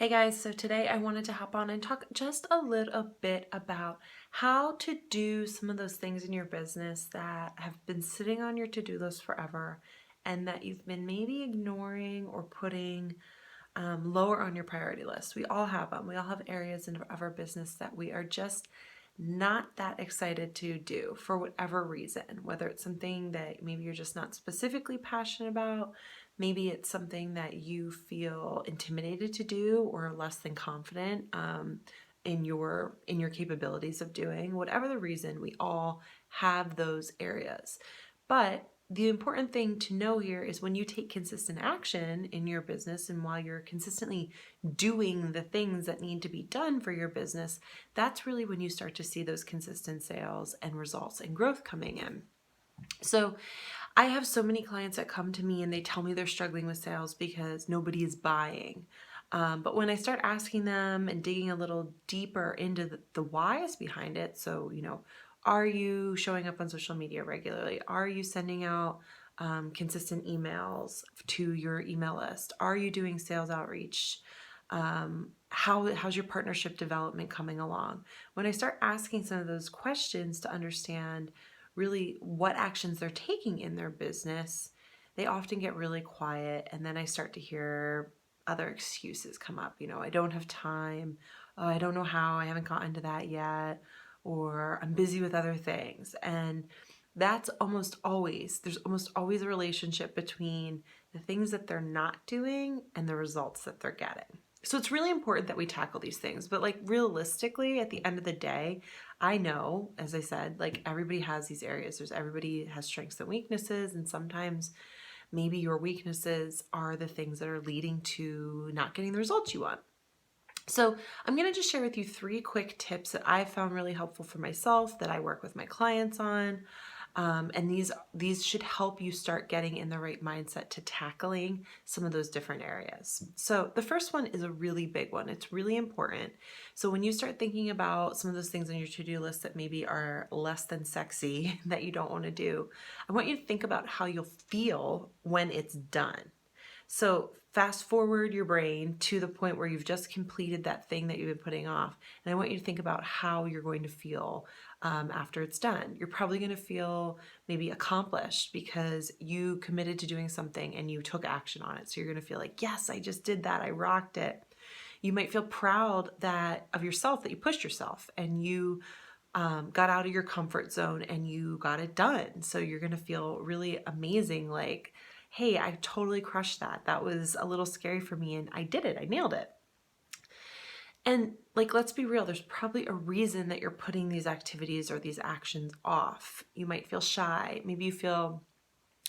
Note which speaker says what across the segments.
Speaker 1: Hey guys, so today I wanted to hop on and talk just a little bit about how to do some of those things in your business that have been sitting on your to-do list forever and that you've been maybe ignoring or putting lower on your priority list. We all have them. We all have areas of our business that we are just not that excited to do for whatever reason, whether it's something that maybe you're just not specifically passionate about, maybe it's something that you feel intimidated to do or less than confident in your capabilities of doing. Whatever the reason, we all have those areas. But the important thing to know here is when you take consistent action in your business and while you're consistently doing the things that need to be done for your business, that's really when you start to see those consistent sales and results and growth coming in. So I have so many clients that come to me and they tell me they're struggling with sales because nobody is buying. But when I start asking them and digging a little deeper into the whys behind it, so, are you showing up on social media regularly? Are you sending out consistent emails to your email list? Are you doing sales outreach? How's your partnership development coming along? When I start asking some of those questions to understand really what actions they're taking in their business, they often get really quiet. And then I start to hear other excuses come up. I don't have time. Oh, I don't know how. I haven't gotten to that yet. Or I'm busy with other things. And there's almost always a relationship between the things that they're not doing and the results that they're getting. So it's really important that we tackle these things. But realistically, at the end of the day, I know, as I said, everybody has these areas. Everybody has strengths and weaknesses, and sometimes maybe your weaknesses are the things that are leading to not getting the results you want. So I'm going to just share with you 3 quick tips that I found really helpful for myself that I work with my clients on. And these should help you start getting in the right mindset to tackling some of those different areas. So the first one is a really big one. It's really important. So when you start thinking about some of those things on your to-do list that maybe are less than sexy that you don't want to do, I want you to think about how you'll feel when it's done. So fast forward your brain to the point where you've just completed that thing that you've been putting off. And I want you to think about how you're going to feel after it's done. You're probably going to feel maybe accomplished because you committed to doing something and you took action on it. So you're going to feel like, yes, I just did that. I rocked it. You might feel proud of yourself that you pushed yourself and you got out of your comfort zone and you got it done. So you're going to feel really amazing, like, hey, I totally crushed that. That was a little scary for me and I did it. I nailed it. And let's be real, there's probably a reason that you're putting these activities or these actions off. You might feel shy. Maybe you feel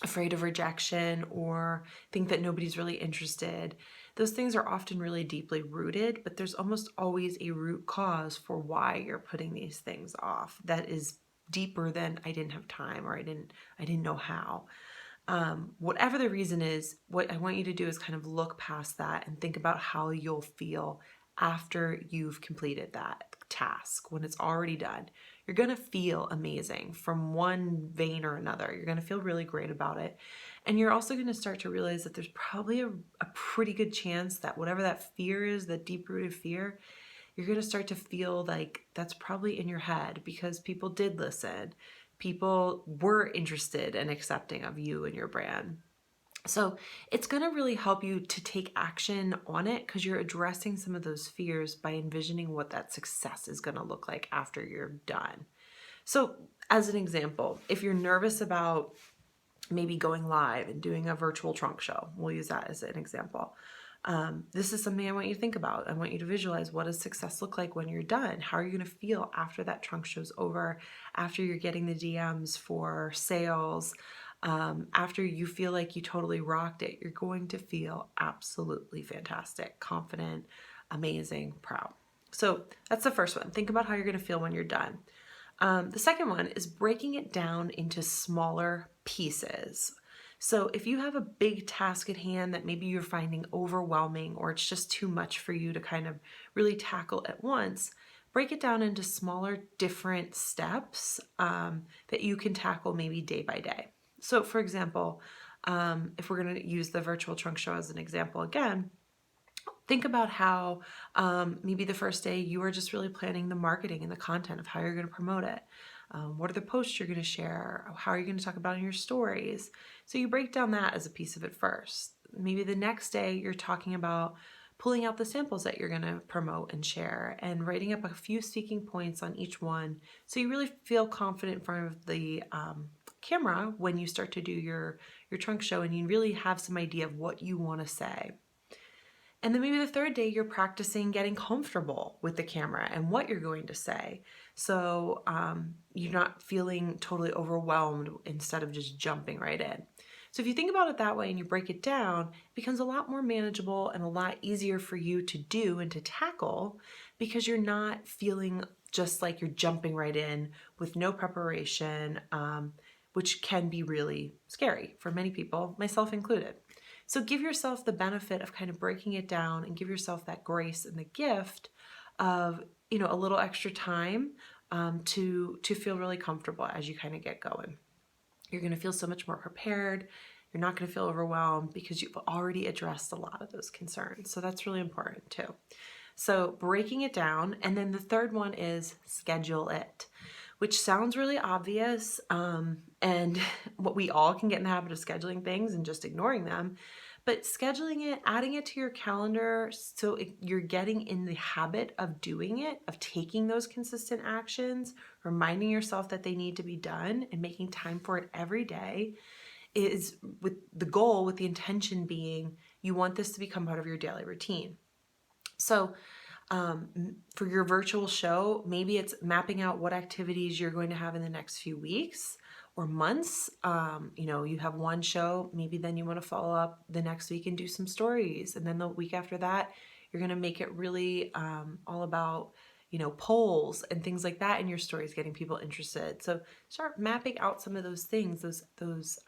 Speaker 1: afraid of rejection or think that nobody's really interested. Those things are often really deeply rooted, but there's almost always a root cause for why you're putting these things off that is deeper than I didn't have time or I didn't know how. Whatever the reason is, what I want you to do is kind of look past that and think about how you'll feel after you've completed that task, when it's already done. You're going to feel amazing from one vein or another. You're going to feel really great about it. And you're also going to start to realize that there's probably a pretty good chance that whatever that fear is, that deep-rooted fear, you're going to start to feel like that's probably in your head because people did listen. People were interested and accepting of you and your brand. So it's going to really help you to take action on it because you're addressing some of those fears by envisioning what that success is going to look like after you're done. So as an example, if you're nervous about maybe going live and doing a virtual trunk show, we'll use that as an example. This is something I want you to think about. I want you to visualize, what does success look like when you're done? How are you going to feel after that trunk show's over, after you're getting the DMs for sales, after you feel like you totally rocked it? You're going to feel absolutely fantastic, confident, amazing, proud. So that's the first one. Think about how you're going to feel when you're done. The second one is breaking it down into smaller pieces. So if you have a big task at hand that maybe you're finding overwhelming or it's just too much for you to kind of really tackle at once, break it down into smaller, different steps that you can tackle maybe day by day. So for example, if we're going to use the virtual trunk show as an example again, Think about how maybe the first day you are just really planning the marketing and the content of how you're going to promote it. What are the posts you're going to share? How are you going to talk about it in your stories? So you break down that as a piece of it first. Maybe the next day you're talking about pulling out the samples that you're going to promote and share and writing up a few speaking points on each one so you really feel confident in front of the camera when you start to do your trunk show and you really have some idea of what you want to say. And then maybe the third day you're practicing getting comfortable with the camera and what you're going to say. So you're not feeling totally overwhelmed instead of just jumping right in. So if you think about it that way and you break it down, it becomes a lot more manageable and a lot easier for you to do and to tackle because you're not feeling just like you're jumping right in with no preparation, which can be really scary for many people, myself included. So give yourself the benefit of kind of breaking it down and give yourself that grace and the gift of, a little extra time to feel really comfortable as you kind of get going. You're going to feel so much more prepared. You're not going to feel overwhelmed because you've already addressed a lot of those concerns. So that's really important too. So breaking it down. And then the third one is schedule it, which sounds really obvious. And what we all can get in the habit of scheduling things and just ignoring them. But scheduling it, adding it to your calendar so you're getting in the habit of doing it, of taking those consistent actions, reminding yourself that they need to be done and making time for it every day is with the goal, with the intention being you want this to become part of your daily routine. So for your virtual show, maybe it's mapping out what activities you're going to have in the next few weeks or months. You have one show, maybe then you want to follow up the next week and do some stories. And then the week after that, you're going to make it really all about, polls and things like that in your stories, getting people interested. So start mapping out some of those things, those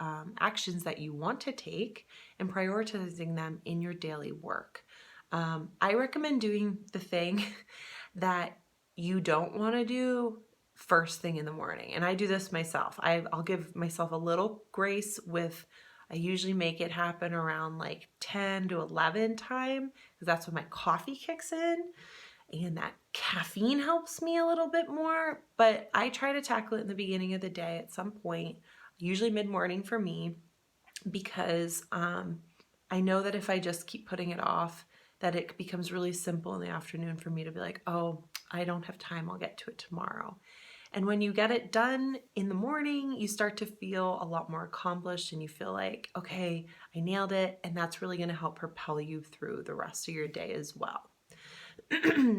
Speaker 1: actions that you want to take and prioritizing them in your daily work. I recommend doing the thing that you don't want to do first thing in the morning. And I do this myself. I'll give myself a little grace I usually make it happen around like 10 to 11 time because that's when my coffee kicks in and that caffeine helps me a little bit more. But I try to tackle it in the beginning of the day at some point, usually mid-morning for me, because I know that if I just keep putting it off, that it becomes really simple in the afternoon for me to be like, oh, I don't have time, I'll get to it tomorrow. And when you get it done in the morning, you start to feel a lot more accomplished and you feel like, okay, I nailed it. And that's really going to help propel you through the rest of your day as well.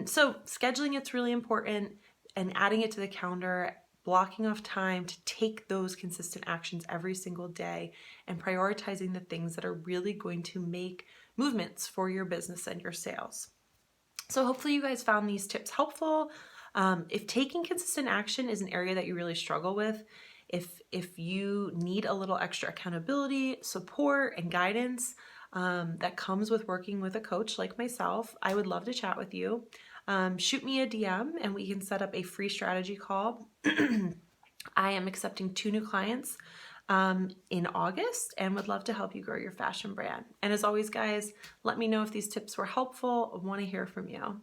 Speaker 1: So scheduling it's really important and adding it to the calendar, blocking off time to take those consistent actions every single day and prioritizing the things that are really going to make movements for your business and your sales. So hopefully you guys found these tips helpful. If taking consistent action is an area that you really struggle with, if you need a little extra accountability, support, and guidance that comes with working with a coach like myself, I would love to chat with you. Shoot me a DM and we can set up a free strategy call. I am accepting 2 new clients in August and would love to help you grow your fashion brand. And as always, guys, let me know if these tips were helpful. I want to hear from you.